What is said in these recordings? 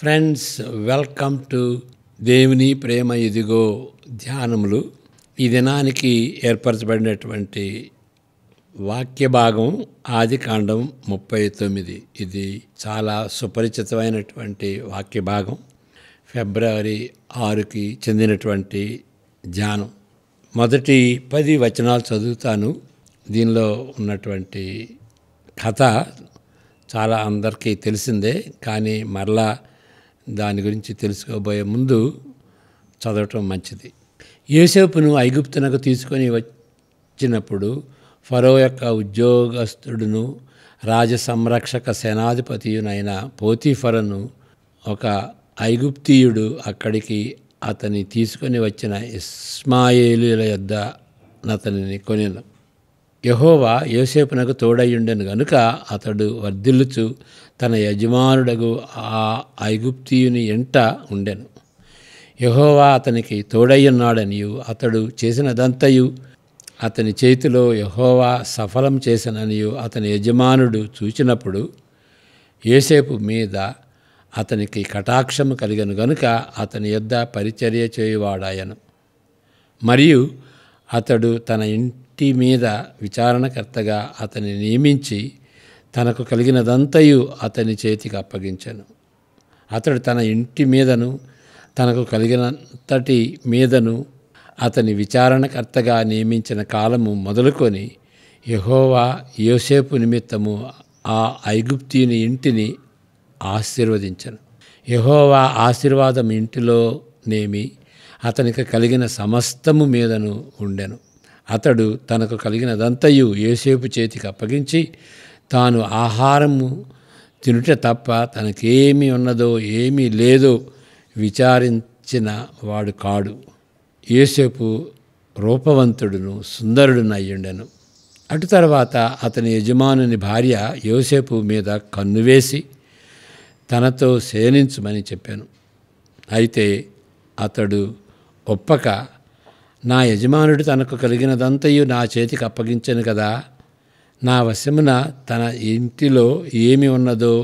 Friends, welcome to దేవుని ప్రేమ ఇదిగో ధ్యానములు. ఈ దినానికి ఏర్పరచబడినటువంటి వాక్య భాగం ఆదికాండం 39. ఇది చాలా సుపరిచితమైనటువంటి వాక్య భాగం. ఫిబ్రవరి 6కి చెందినటువంటి ధ్యానం. మొదటి 10 వచనాలు చదువుతాను. దీనిలో ఉన్నటువంటి కథ చాలా అందరికీ తెలిసిందే, కానీ మరలా దాని గురించి తెలుసుకోబోయే ముందు చదవటం మంచిది. యోసేపును ఐగుప్తునకు తీసుకొని వచ్చినప్పుడు ఫరో యొక్క ఉద్యోగస్తుడును రాజ సంరక్షక సేనాధిపతియునైన పోతీఫరను ఒక ఐగుప్తీయుడు అక్కడికి అతని తీసుకొని వచ్చిన ఇష్మాయేలీయుల యొద్ద అతనిని కొనెను. యెహోవా యోసేపునకు తోడయ్యుండెను గనుక అతడు వర్ధిల్లుచు తన యజమానుడగు ఆ ఐగుప్తీయుని ఎంట ఉండెను. యెహోవా అతనికి తోడయ్యున్నాడనియు అతడు చేసినదంతయు అతని చేతిలో యెహోవా సఫలం చేసిననియు అతని యజమానుడు చూచినప్పుడు యోసేపు మీద అతనికి కటాక్షము కలిగను గనుక అతని యొద్ద పరిచర్య చేయువాడాయను. మరియు అతడు తన ఇంటి మీద విచారణకర్తగా అతని నియమించి తనకు కలిగినదంతయు అతని చేతికి అప్పగించెను. అతడు తన ఇంటి మీదను తనకు కలిగినంతటి మీదను అతని విచారణకర్తగా నియమించిన కాలము మొదలుకొని యెహోవా యోసేపు నిమిత్తము ఆ ఐగుప్తీయుని ఇంటిని ఆశీర్వదించెను. యెహోవా ఆశీర్వాదం ఇంటిలోనేమి అతనికి కలిగిన సమస్తము మీదను ఉండెను. అతడు తనకు కలిగినదంతయు యోసేపు చేతికి అప్పగించి తాను ఆహారము తినుట తప్ప తనకేమి ఉన్నదో ఏమీ లేదో విచారించిన వాడు కాడు. యోసేపు రూపవంతుడును సుందరుడును అయ్యుండెను. అటు తర్వాత అతని యజమానుని భార్య యోసేపు మీద కన్నువేసి తనతో శయనించుమని చెప్పాను. అయితే అతడు ఒప్పక, నా యజమానుడు తనకు కలిగినదంతయు నా చేతికి అప్పగించను కదా, నా వశమున తన ఇంటిలో ఏమి ఉన్నదో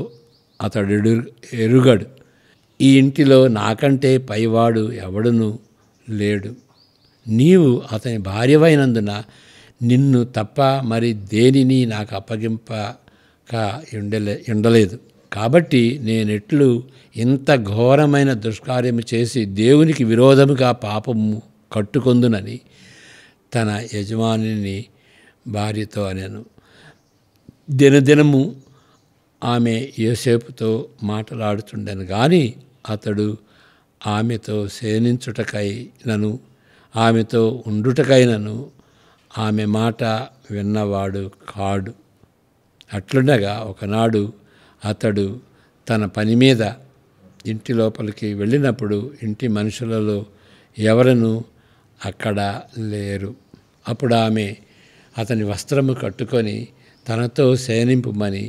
అతడు ఎరుగడు. ఈ ఇంటిలో నాకంటే పైవాడు ఎవడునూ లేడు. నీవు అతని భార్యవైనందున నిన్ను తప్ప మరి దేనిని నాకు అప్పగింపక ఉండలేదు. కాబట్టి నేనెట్లు ఇంత ఘోరమైన దుష్కార్యము చేసి దేవునికి విరోధముగా పాపము కట్టుకొందునని తన యజమానిని భార్యతో అనెను. దినదినము ఆమె యోసేపుతో మాట్లాడుతుండెను గాని అతడు ఆమెతో శయనించుటకైనను ఆమెతో ఉండుటకైనను ఆమె మాట విన్నవాడు కాడు. అట్లుండగా ఒకనాడు అతడు తన పని మీద ఇంటి లోపలికి వెళ్ళినప్పుడు ఇంటి మనుషులలో ఎవరనూ అక్కడ లేరు. అప్పుడు ఆమె అతని వస్త్రము కట్టుకొని తనతో శయనింపుమని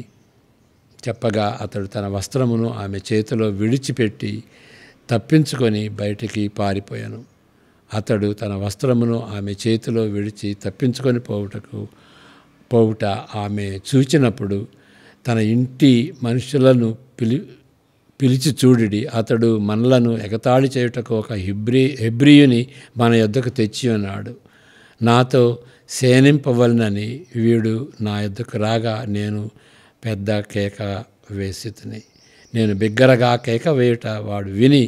చెప్పగా అతడు తన వస్త్రమును ఆమె చేతిలో విడిచిపెట్టి తప్పించుకొని బయటికి పారిపోయాను. అతడు తన వస్త్రమును ఆమె చేతిలో విడిచి తప్పించుకొని పోవుట ఆమె చూచినప్పుడు తన ఇంటి మనుషులను పిలిచి చూడిడి, అతడు మనలను ఎగతాళి చేయుటకు ఒక హెబ్రీయుని మన యొద్దకు తెచ్చి ఉన్నాడు. నాతో శయనింపవలనని వీడు నా యొద్దకు రాగా నేను పెద్ద కేక వేసితిని. నేను బిగ్గరగా కేక వేయుట వాడు విని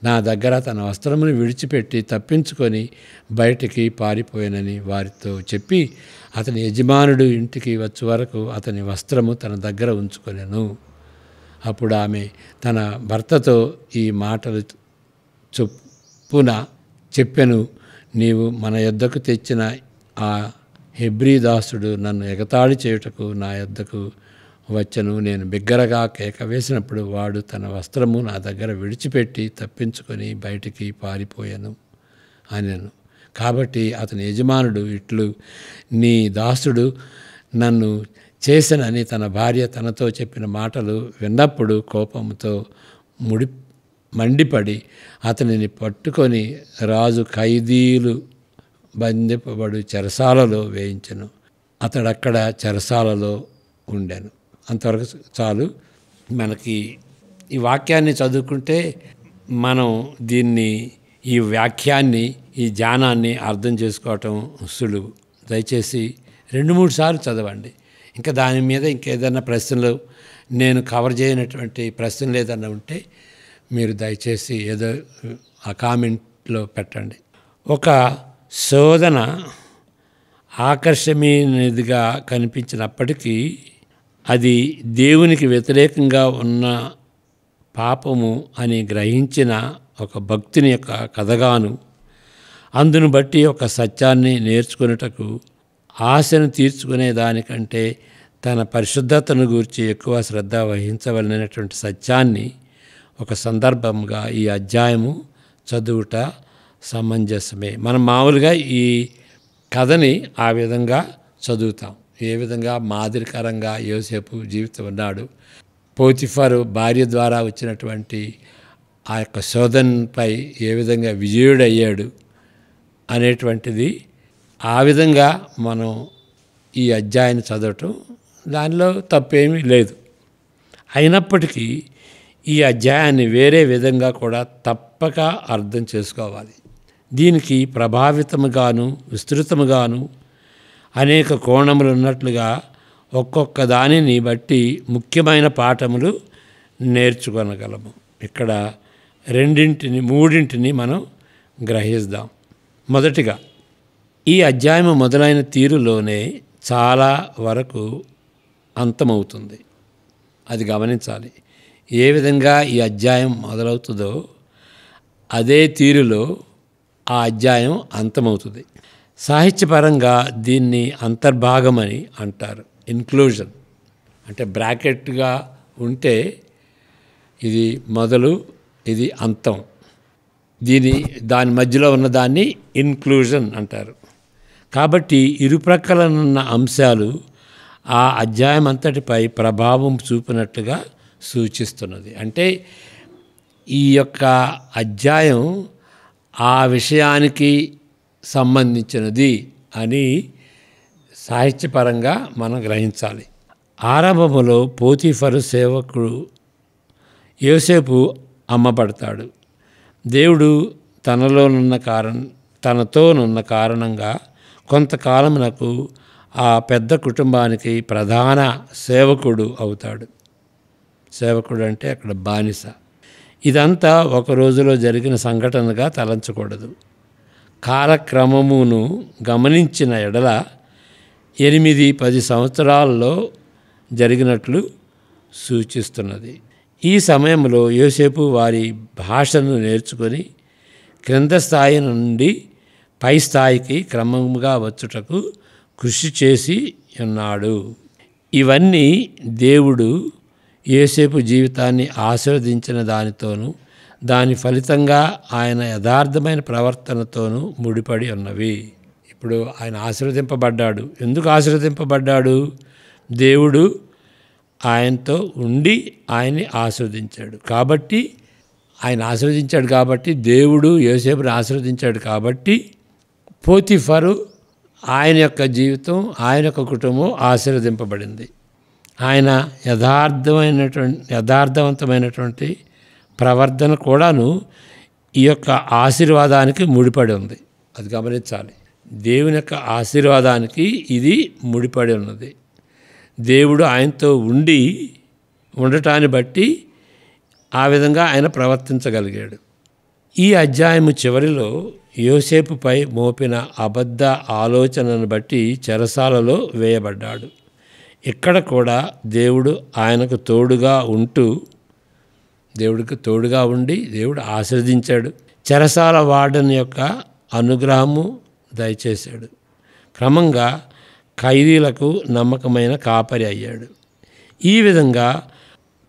నా దగ్గర తన వస్త్రమును విడిచిపెట్టి తప్పించుకొని బయటికి పారిపోయానని వారితో చెప్పి అతని యజమానుడు ఇంటికి వచ్చే వరకు అతని వస్త్రము తన దగ్గర ఉంచుకొనెను. అప్పుడు ఆమె తన భర్తతో ఈ మాటలు చొప్పున చెప్పెను, నీవు మన యొద్దకు తెచ్చిన ఆ హెబ్రీ దాసుడు నన్ను ఎగతాళి చేయుటకు నా యొద్దకు వచ్చెను. నేను బిగ్గరగా కేక వేసినప్పుడు వాడు తన వస్త్రము నా దగ్గర విడిచిపెట్టి తప్పించుకొని బయటికి పారిపోయాను అనెను. కాబట్టి అతని యజమానుడు ఇట్లు నీ దాసుడు నన్ను చేసనని తన భార్య తనతో చెప్పిన మాటలు విన్నప్పుడు కోపంతో మండిపడి అతనిని పట్టుకొని రాజు ఖైదీలు బంధింపబడు చెరసాలలో వేయించెను. అతడక్కడ చెరసాలలో ఉండెను. అంతవరకు చాలు. మనకి ఈ వాక్యాన్ని చదువుకుంటే మనం దీన్ని, ఈ వాక్యాన్ని, ఈ ధ్యానాన్ని అర్థం చేసుకోవటం సులువు. దయచేసి 2-3 సార్లు చదవండి. ఇంకా దాని మీద ఇంకేదన్నా ప్రశ్నలు, నేను కవర్ చేయనటువంటి ప్రశ్నలు ఏదన్నా ఉంటే మీరు దయచేసి ఏదో ఆ కామెంట్లో పెట్టండి. ఒక శోధన ఆకర్షణీయమైనదిగా కనిపించినప్పటికీ అది దేవునికి వ్యతిరేకంగా ఉన్న పాపము అని గ్రహించిన ఒక భక్తుని యొక్క కథగాను, అందును బట్టి ఒక సత్యాన్ని నేర్చుకునేటకు ఆశను తీర్చుకునే దానికంటే తన పరిశుద్ధతను గూర్చి ఎక్కువ శ్రద్ధ వహించవలనటువంటి సత్యాన్ని ఒక సందర్భంగా ఈ అధ్యాయము చదువుట సమంజసమే. మనం మామూలుగా ఈ కథని ఆ విధంగా చదువుతాం. ఏ విధంగా మాదిరికరంగా యోసేపు జీవితం ఉన్నాడు, పోతిఫరు భార్య ద్వారా వచ్చినటువంటి ఆ యొక్క శోధనపై ఏ విధంగా విజయుడయ్యాడు అనేటువంటిది, ఆ విధంగా మనం ఈ అధ్యాయాన్ని చదవటం, దానిలో తప్పేమీ లేదు. అయినప్పటికీ ఈ అధ్యాయాన్ని వేరే విధంగా కూడా తప్పక అర్థం చేసుకోవాలి. దీనికి ప్రభావితముగాను విస్తృతముగాను అనేక కోణములు ఉన్నట్లుగా ఒక్కొక్క దానిని బట్టి ముఖ్యమైన పాఠములు నేర్చుకొనగలము. ఇక్కడ 2-3 మనం గ్రహిద్దాం. మొదటిగా, ఈ అధ్యాయం మొదలైన తీరులోనే చాలా వరకు అంతమవుతుంది. అది గమనించాలి. ఏ విధంగా ఈ అధ్యాయం మొదలవుతుందో అదే తీరులో ఆ అధ్యాయం అంతమవుతుంది. సాహిత్యపరంగా దీన్ని అంతర్భాగమని అంటారు. ఇన్క్లూజన్ అంటే బ్రాకెట్గా ఉంటే ఇది మొదలు, ఇది అంతం. దాని మధ్యలో ఉన్నదాన్ని ఇన్క్లూజన్ అంటారు. కాబట్టి ఇరుప్రక్కలనున్న అంశాలు ఆ అధ్యాయం అంతటిపై ప్రభావం చూపినట్లుగా సూచిస్తున్నది. అంటే ఈ యొక్క అధ్యాయం ఆ విషయానికి సంబంధించినది అని సాహిత్యపరంగా మనం గ్రహించాలి. ఆరంభంలో పోతీఫరు సేవకుడు యోసేపు అమ్మబడతాడు. దేవుడు తనతోనున్న కారణంగా కొంతకాలమునకు ఆ పెద్ద కుటుంబానికి ప్రధాన సేవకుడు అవుతాడు. సేవకుడు అంటే అక్కడ బానిస. ఇదంతా ఒక రోజులో జరిగిన సంఘటనగా తలంచకూడదు. కాలక్రమమును గమనించిన ఎడల 8-10 సంవత్సరాల్లో జరిగినట్లు సూచిస్తున్నది. ఈ సమయంలో యోసేపు వారి భాషను నేర్చుకొని క్రింద స్థాయి నుండి పై స్థాయికి క్రమంగా వచ్చుటకు కృషి చేసి ఉన్నాడు. ఇవన్నీ దేవుడు యోసేపు జీవితాన్ని ఆశీర్వదించిన దానితోనూ దాని ఫలితంగా ఆయన యథార్థమైన ప్రవర్తనతోనూ ముడిపడి ఉన్నవి. ఇప్పుడు ఆయన ఆశీర్వదింపబడ్డాడు. ఎందుకు ఆశీర్వదింపబడ్డాడు? దేవుడు ఆయనతో ఉండి ఆయన్ని ఆశీర్వదించాడు కాబట్టి, ఆయన ఆశీర్వదించాడు కాబట్టి, దేవుడు యోసేపుని ఆశీర్వదించాడు కాబట్టి పోతీఫరు ఆయన యొక్క జీవితం, ఆయన యొక్క కుటుంబం ఆశీర్వదింపబడింది. ఆయన యథార్థవంతమైనటువంటి ప్రవర్తన కూడాను ఈ యొక్క ఆశీర్వాదానికి ముడిపడి ఉంది. అది గమనించాలి. దేవుని యొక్క ఆశీర్వాదానికి ఇది ముడిపడి ఉన్నది. దేవుడు ఆయనతో ఉండటాన్ని బట్టి ఆ విధంగా ఆయన ప్రవర్తించగలిగాడు. ఈ అధ్యాయము చివరిలో యోసేపుపై మోపిన అబద్ధ ఆలోచనను బట్టి చెరసాలలో వేయబడ్డాడు. ఇక్కడ కూడా దేవుడు ఆయనకు తోడుగా ఉండి దేవుడు ఆశీర్వదించాడు. చెరసాల వార్డెన్ యొక్క అనుగ్రహము దయచేశాడు. క్రమంగా ఖైదీలకు నమ్మకమైన కాపరి అయ్యాడు. ఈ విధంగా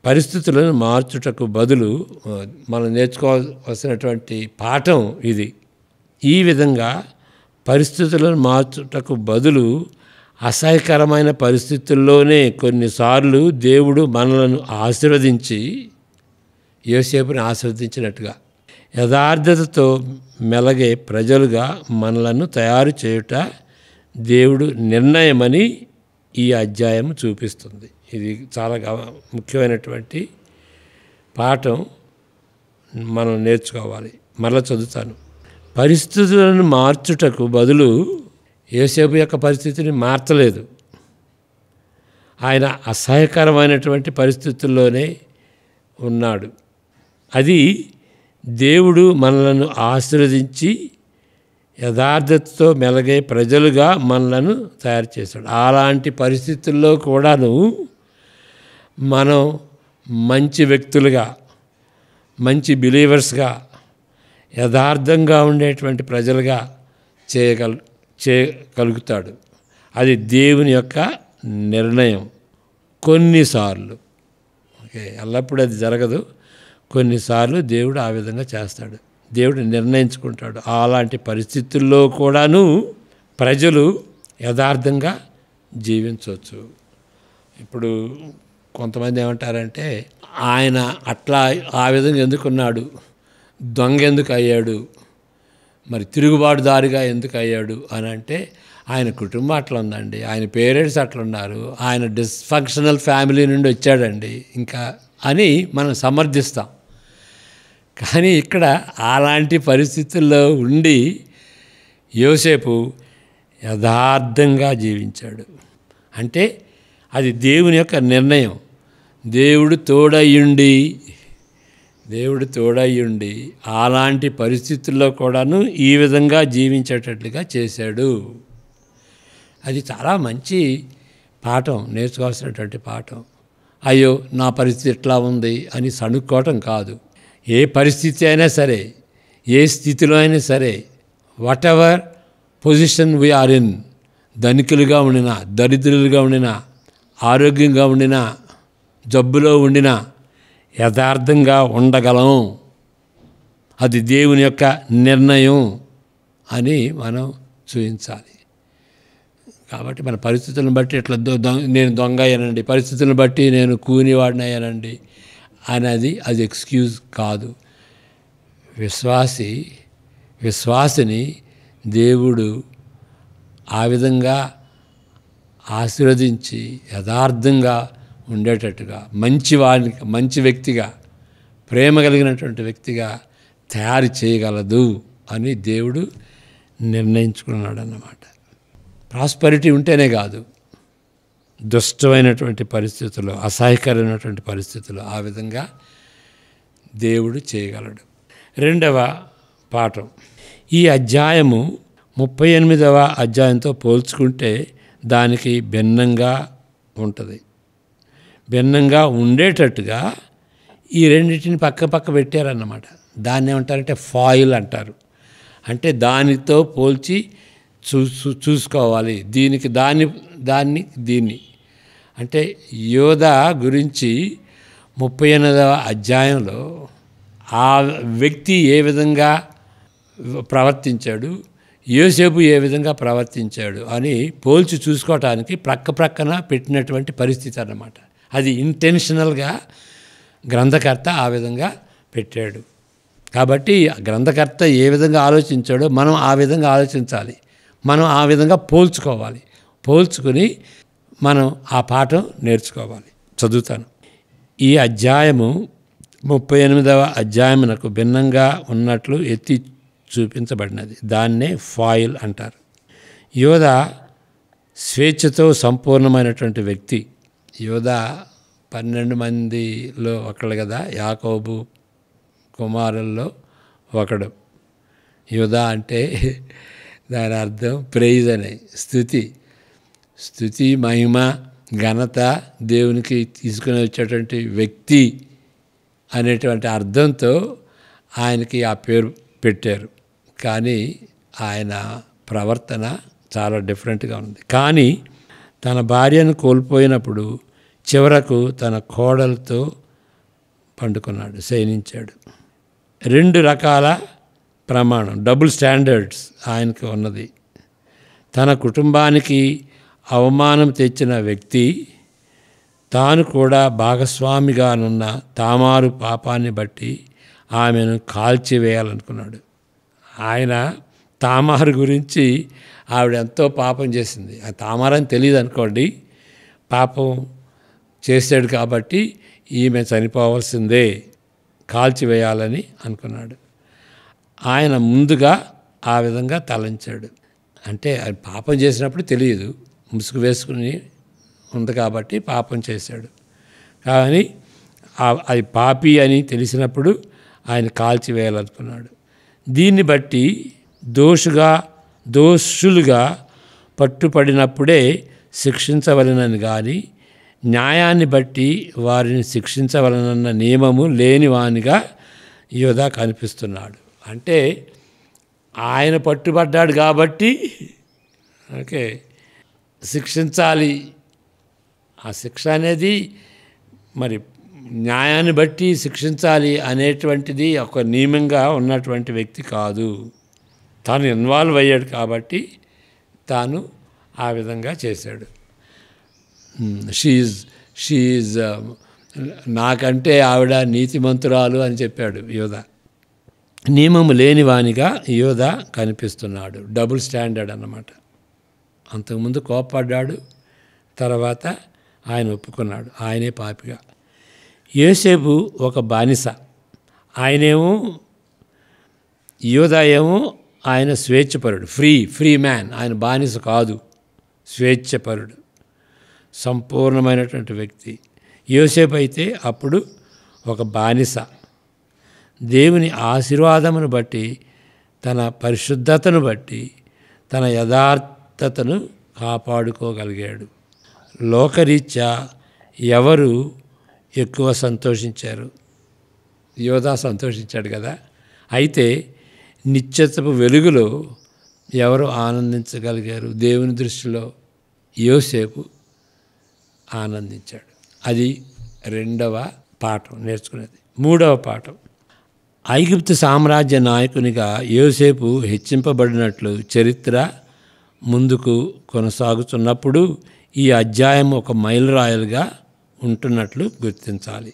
పరిస్థితులను మార్చుటకు బదులు మనం నేర్చుకోవాల్సినటువంటి పాఠం ఇది. ఈ విధంగా పరిస్థితులను మార్చుటకు బదులు అసహ్యకరమైన పరిస్థితుల్లోనే కొన్నిసార్లు దేవుడు మనలను ఆశీర్వదించి యోసేపుని ఆశీర్వదించినట్టుగా యథార్థతతో మెలగే ప్రజలుగా మనలను తయారు చేయుట దేవుడు నిర్ణయమని ఈ అధ్యాయం చూపిస్తుంది. ఇది చాలా ముఖ్యమైనటువంటి పాఠం మనం నేర్చుకోవాలి. మరలా చదువుతాను. పరిస్థితులను మార్చుటకు బదులు యోసేపు యొక్క పరిస్థితిని మార్చలేదు. ఆయన అసహ్యకరమైనటువంటి పరిస్థితుల్లోనే ఉన్నాడు. అది దేవుడు మనలను ఆశీర్వదించి యథార్థతతో మెలగే ప్రజలుగా మనలను తయారు చేశాడు. అలాంటి పరిస్థితుల్లో కూడాను మనం మంచి వ్యక్తులుగా, మంచి బిలీవర్స్గా, యథార్థంగా ఉండేటువంటి ప్రజలుగా చేయగలుగుతాడు. అది దేవుని యొక్క నిర్ణయం. కొన్నిసార్లు, ఓకే, ఎల్లప్పుడూ అది జరగదు. కొన్నిసార్లు దేవుడు ఆ విధంగా చేస్తాడు. దేవుడు నిర్ణయించుకుంటాడు. అలాంటి పరిస్థితుల్లో కూడాను ప్రజలు యథార్థంగా జీవించవచ్చు. ఇప్పుడు కొంతమంది ఏమంటారంటే, ఆయన అట్లా ఆ విధంగా ఎందుకున్నాడు, దొంగ ఎందుకు అయ్యాడు, మరి తిరుగుబాటుదారిగా ఎందుకు అయ్యాడు అని అంటే, ఆయన కుటుంబం అట్లా ఉందండి, ఆయన పేరెంట్స్ అట్లా ఉన్నారు, ఆయన డిస్ఫంక్షనల్ ఫ్యామిలీ నుండి వచ్చాడండి ఇంకా అని మనం సమర్థిస్తాం. కానీ ఇక్కడ అలాంటి పరిస్థితుల్లో ఉండి యోసేపు యథార్థంగా జీవించాడు. అంటే అది దేవుని యొక్క నిర్ణయం. దేవుడు తోడయ్యుండి అలాంటి పరిస్థితుల్లో కూడాను ఈ విధంగా జీవించేటట్లుగా చేశాడు. అది చాలా మంచి పాఠం, నేర్చుకోవాల్సినటువంటి పాఠం. అయ్యో నా పరిస్థితి ఎట్లా ఉంది అని సణుక్కోవటం కాదు. ఏ పరిస్థితి అయినా సరే, ఏ స్థితిలో అయినా సరే, whatever position we are in, ధనికులుగా ఉండినా, దరిద్రులుగా ఉండినా, ఆరోగ్యంగా ఉండినా, జబ్బులో ఉండినా యథార్థంగా ఉండగలం. అది దేవుని యొక్క నిర్ణయం అని మనం చూపించాలి. కాబట్టి మన పరిస్థితులను బట్టి ఇట్లా నేను దొంగ అయ్యానండి, పరిస్థితులను బట్టి నేను కూనివాడిని అయ్యానండి అనేది అది ఎక్స్క్యూజ్ కాదు. విశ్వాసిని దేవుడు ఆ విధంగా ఆశీర్వదించి యథార్థంగా ఉండేటట్టుగా, మంచి వ్యక్తిగా, ప్రేమ కలిగినటువంటి వ్యక్తిగా తయారు చేయగలదు అని దేవుడు నిర్ణయించుకున్నాడు అన్నమాట. ప్రాస్పరిటీ ఉంటేనే కాదు, దుష్టమైనటువంటి పరిస్థితుల్లో, అసహ్యకరమైనటువంటి పరిస్థితుల్లో ఆ విధంగా దేవుడు చేయగలడు. రెండవ పాఠం, ఈ అధ్యాయము 38వ అధ్యాయంతో పోల్చుకుంటే దానికి భిన్నంగా ఉంటుంది. భిన్నంగా ఉండేటట్టుగా ఈ రెండింటిని పక్క పెట్టారన్నమాట. దాన్ని ఏమంటారంటే ఫాయిల్ అంటారు. అంటే దానితో పోల్చి చూసుకోవాలి, దీన్ని అంటే యోధా గురించి 38వ అధ్యాయంలో ఆ వ్యక్తి ఏ విధంగా ప్రవర్తించాడు, యోసేపు ఏ విధంగా ప్రవర్తించాడు అని పోల్చి చూసుకోవటానికి ప్రక్కన పెట్టినటువంటి పరిస్థితి అన్నమాట. అది ఇంటెన్షనల్గా గ్రంథకర్త ఆ విధంగా పెట్టాడు. కాబట్టి గ్రంథకర్త ఏ విధంగా ఆలోచించాడో మనం ఆ విధంగా ఆలోచించాలి, మనం ఆ విధంగా పోల్చుకుని మనం ఆ పాఠం నేర్చుకోవాలి. చదువుతాను. ఈ అధ్యాయము 38వ అధ్యాయమునకు భిన్నంగా ఉన్నట్లు ఎత్తి చూపించబడినది. దాన్నే ఫాయిల్ అంటారు. యోధా స్వేచ్ఛతో సంపూర్ణమైనటువంటి వ్యక్తి. యోధా 12 మందిలో ఒకడు కదా, యాకోబు కుమారుల్లో ఒకడు. యోధా అంటే దాని అర్థం ప్రైజ్ అనే, స్తుతి, మహిమ, ఘనత దేవునికి తీసుకుని వచ్చేటువంటి వ్యక్తి అనేటువంటి అర్థంతో ఆయనకి ఆ పేరు పెట్టారు. కానీ ఆయన ప్రవర్తన చాలా డిఫరెంట్గా ఉంది. కానీ తన భార్యను కోల్పోయినప్పుడు చివరకు తన కోడలతో పండుకున్నాడు, శయనించాడు. 2 రకాల ప్రమాణం, డబుల్ స్టాండర్డ్స్ ఆయనకు ఉన్నది. తన కుటుంబానికి అవమానం తెచ్చిన వ్యక్తి తాను కూడా భాగస్వామిగానున్న తామారు పాపాన్ని బట్టి ఆమెను కాల్చివేయాలనుకున్నాడు. ఆయన తామారు గురించి ఆవిడ ఎంతో పాపం చేసింది. ఆ తామారని తెలియదు అనుకోండి, పాపం చేశాడు కాబట్టి ఈమె చనిపోవాల్సిందే కాల్చివేయాలని అనుకున్నాడు. ఆయన ముందుగా ఆ విధంగా తలంచాడు. అంటే ఆయన పాపం చేసినప్పుడు తెలియదు, ముసుగు వేసుకుని ఉంది కాబట్టి పాపం చేశాడు. కానీ అది పాపి అని తెలిసినప్పుడు ఆయన కాల్చివేయాలనుకున్నాడు. దీన్ని బట్టి దోషులుగా పట్టుపడినప్పుడే శిక్షించవలెనని కానీ న్యాయాన్ని బట్టి వారిని శిక్షించవలనన్న నియమము లేనివానిగా యోధా కనిపిస్తున్నాడు. అంటే ఆయన పట్టుబడ్డాడు కాబట్టి ఓకే శిక్షించాలి. ఆ శిక్ష అనేది మరి న్యాయాన్ని బట్టి శిక్షించాలి అనేటువంటిది ఒక నియమంగా ఉన్నటువంటి వ్యక్తి కాదు. తాను ఇన్వాల్వ్ అయ్యాడు కాబట్టి తాను ఆ విధంగా చేశాడు. షీఈజ్ నాకంటే ఆవిడ నీతిమంతురాలు అని చెప్పాడు యోధా. నియమము లేనివానిగా యోధా కనిపిస్తున్నాడు. డబుల్ స్టాండర్డ్ అన్నమాట. అంతకుముందు కోప్పడ్డాడు, తర్వాత ఆయన ఒప్పుకున్నాడు ఆయనే పాపిగా. యోసేపు ఒక బానిస, ఆయనేమో యోధా ఏమో ఆయన స్వేచ్ఛపరుడు, ఫ్రీ మ్యాన్. ఆయన బానిస కాదు, స్వేచ్ఛపరుడు, సంపూర్ణమైనటువంటి వ్యక్తి. యోసేపు అయితే అప్పుడు ఒక బానిస. దేవుని ఆశీర్వాదమును బట్టి, తన పరిశుద్ధతను బట్టి, తన యథార్థతను కాపాడుకోగలిగాడు. లోకరీత్యా ఎవరు ఎక్కువ సంతోషించారు? యోధా సంతోషించాడు కదా. అయితే నిత్యత్వపు వెలుగులో ఎవరు ఆనందించగలిగారు? దేవుని దృష్టిలో యోసేపు ఆనందించాడు. అది రెండవ పాఠం నేర్చుకునేది. మూడవ పాఠం, ఐగుప్తు సామ్రాజ్య నాయకునిగా యోసేపు హెచ్చింపబడినట్లు చరిత్ర ముందుకు కొనసాగుతున్నప్పుడు ఈ అధ్యాయం ఒక మైలురాయిలుగా ఉంటున్నట్లు గుర్తించాలి.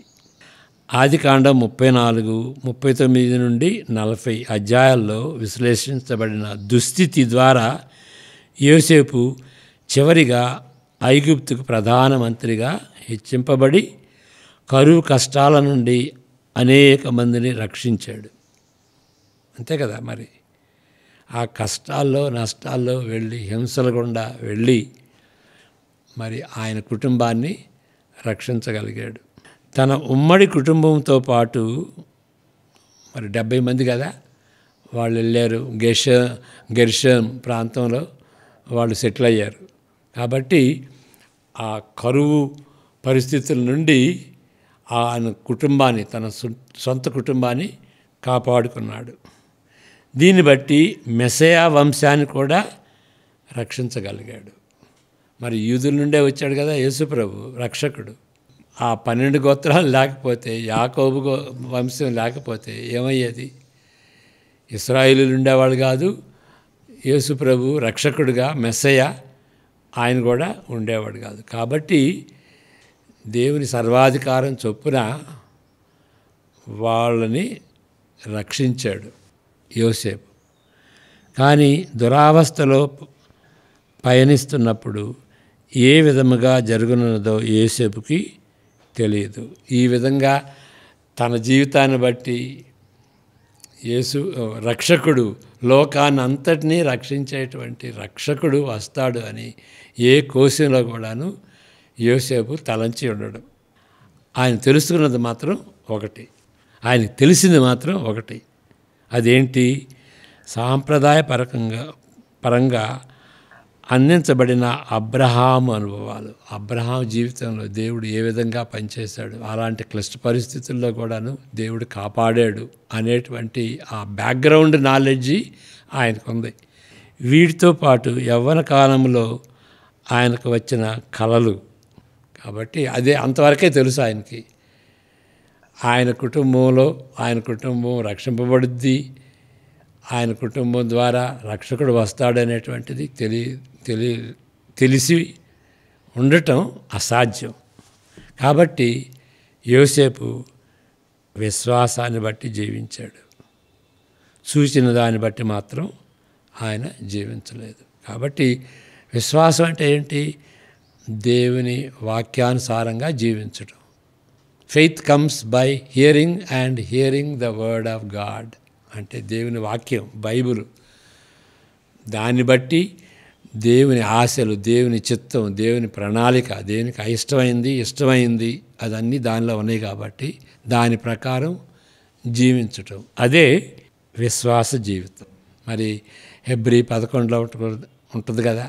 ఆదికాండం 34, 39 నుండి 40 అధ్యాయాల్లో విశ్లేషించబడిన దుస్థితి ద్వారా యోసేపు చివరిగా ఐగుప్తుకు ప్రధానమంత్రిగా హెచ్చింపబడి కరువు కష్టాల నుండి అనేక మందిని రక్షించాడు. అంతే కదా. మరి ఆ కష్టాల్లో నష్టాల్లో వెళ్ళి, హింసల గుండా వెళ్ళి మరి ఆయన కుటుంబాన్ని రక్షించగలిగాడు. తన ఉమ్మడి కుటుంబంతో పాటు మరి 70 మంది కదా వాళ్ళు వెళ్ళారు. గెర్షోం ప్రాంతంలో వాళ్ళు సెటిల్ అయ్యారు. కాబట్టి ఆ కరువు పరిస్థితుల నుండి ఆయన కుటుంబాన్ని, తన సొంత కుటుంబాన్ని కాపాడుకున్నాడు. దీన్ని బట్టి మెస్సయా వంశాన్ని కూడా రక్షించగలిగాడు. మరి యూదుల నుండే వచ్చాడు కదా యేసుప్రభు, రక్షకుడు. ఆ 12 గోత్రాలు లేకపోతే, యాకోబు వంశం లేకపోతే ఏమయ్యేది? ఇశ్రాయేలీయులు ఉండేవాళ్ళు కాదు. యేసుప్రభు రక్షకుడుగా మెస్సయా ఆయన కూడా ఉండేవాడు కాదు. కాబట్టి దేవుని సర్వాధికారం చొప్పున వాళ్ళని రక్షించాడు యోసేపు. కానీ దురావస్థలో పయనిస్తున్నప్పుడు ఏ విధముగా జరుగునున్నదో యోసేపుకి తెలియదు. ఈ విధంగా తన జీవితాన్ని బట్టి రక్షకుడు, లోకాన్ని అంతటినీ రక్షించేటువంటి రక్షకుడు వస్తాడు అని ఏ కోశంలో కూడాను యోసేపు తలంచి ఉండడు. ఆయన తెలుసుకున్నది మాత్రం ఒకటి, ఆయనకు తెలిసింది మాత్రం ఒకటి. అదేంటి? సాంప్రదాయ పరంగా అందించబడిన అబ్రహాము అనుభవాలు, అబ్రహాం జీవితంలో దేవుడు ఏ విధంగా పనిచేశాడు, అలాంటి క్లిష్ట పరిస్థితుల్లో కూడాను దేవుడు కాపాడాడు అనేటువంటి ఆ బ్యాక్గ్రౌండ్ నాలెడ్జి ఆయనకు ఉంది. వీటితో పాటు యవ్వన కాలంలో ఆయనకు వచ్చిన కలలు, కాబట్టి అదే అంతవరకే తెలుసు ఆయనకి. ఆయన కుటుంబం రక్షింపబడుద్ది, ఆయన కుటుంబం ద్వారా రక్షకుడు వస్తాడనేటువంటిది తెలిసి ఉండటం అసాధ్యం. కాబట్టి యోసేపు విశ్వాసాన్ని బట్టి జీవించాడు, చూసిన దాన్ని బట్టి మాత్రం ఆయన జీవించలేదు. కాబట్టి విశ్వాసం అంటే ఏంటి? దేవుని వాక్యానుసారంగా జీవించడం. Faith comes by hearing and hearing the word of God. అంటే దేవుని వాక్యం, బైబిల్. దాన్ని బట్టి దేవుని ఆశలు, దేవుని చిత్తం, దేవుని ప్రణాళిక, దేవునికి ఇష్టమైంది అదన్నీ దానిలో ఉన్నాయి కాబట్టి దాని ప్రకారం జీవించటం, అదే విశ్వాస జీవితం. మరి హెబ్రీ 11లో ఉంటుంది కదా,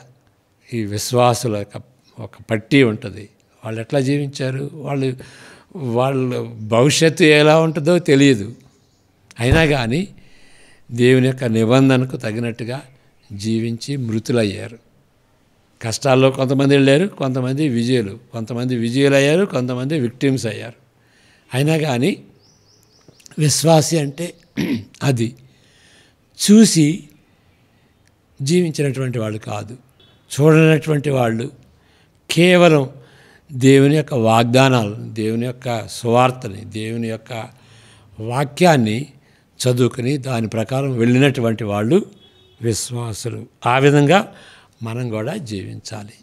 ఈ విశ్వాసుల యొక్క ఒక పట్టీ ఉంటుంది. వాళ్ళు ఎట్లా జీవించారు, వాళ్ళ భవిష్యత్తు ఎలా ఉంటుందో తెలియదు. అయినా కానీ దేవుని యొక్క నిబంధనకు తగినట్టుగా జీవించి మృతులయ్యారు. కష్టాల్లో కొంతమంది వెళ్ళారు, కొంతమంది విజయులు అయ్యారు, కొంతమంది విక్టిమ్స్ అయ్యారు. అయినా కానీ విశ్వాసి అంటే అది చూసి జీవించినటువంటి వాళ్ళు కాదు, చూడనటువంటి వాళ్ళు. కేవలం దేవుని యొక్క వాగ్దానాలు, దేవుని యొక్క సువార్తని, దేవుని యొక్క వాక్యాన్ని చదువుకుని దాని ప్రకారం వెళ్ళినటువంటి వాళ్ళు విశ్వాసులు. ఆ విధంగా మనం కూడా జీవించాలి.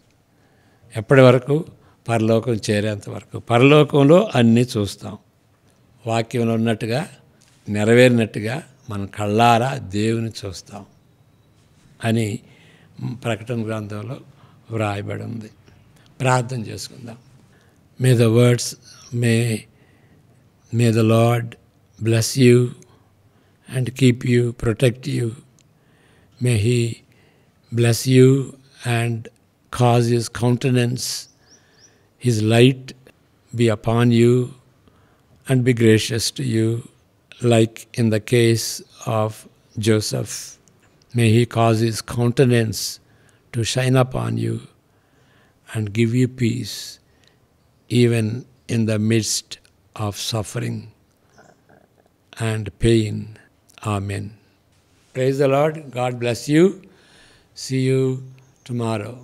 ఎప్పటి వరకు? పరలోకం చేరేంత వరకు. పరలోకంలో అన్నీ చూస్తాం. వాక్యంలో ఉన్నట్టుగా నెరవేరినట్టుగా మన కళ్ళారా దేవుని చూస్తాం అని ప్రకటన గ్రంథంలో వ్రాయబడి ఉంది. ప్రార్థన చేసుకుందాం. May the words may the lord bless you and keep you, protect you. May He bless you and cause His countenance, His light be upon you and be gracious to you, like in the case of Joseph. May He cause His countenance to shine upon you and give you peace, even in the midst of suffering and pain. Amen. Praise the Lord. God bless you. See you tomorrow.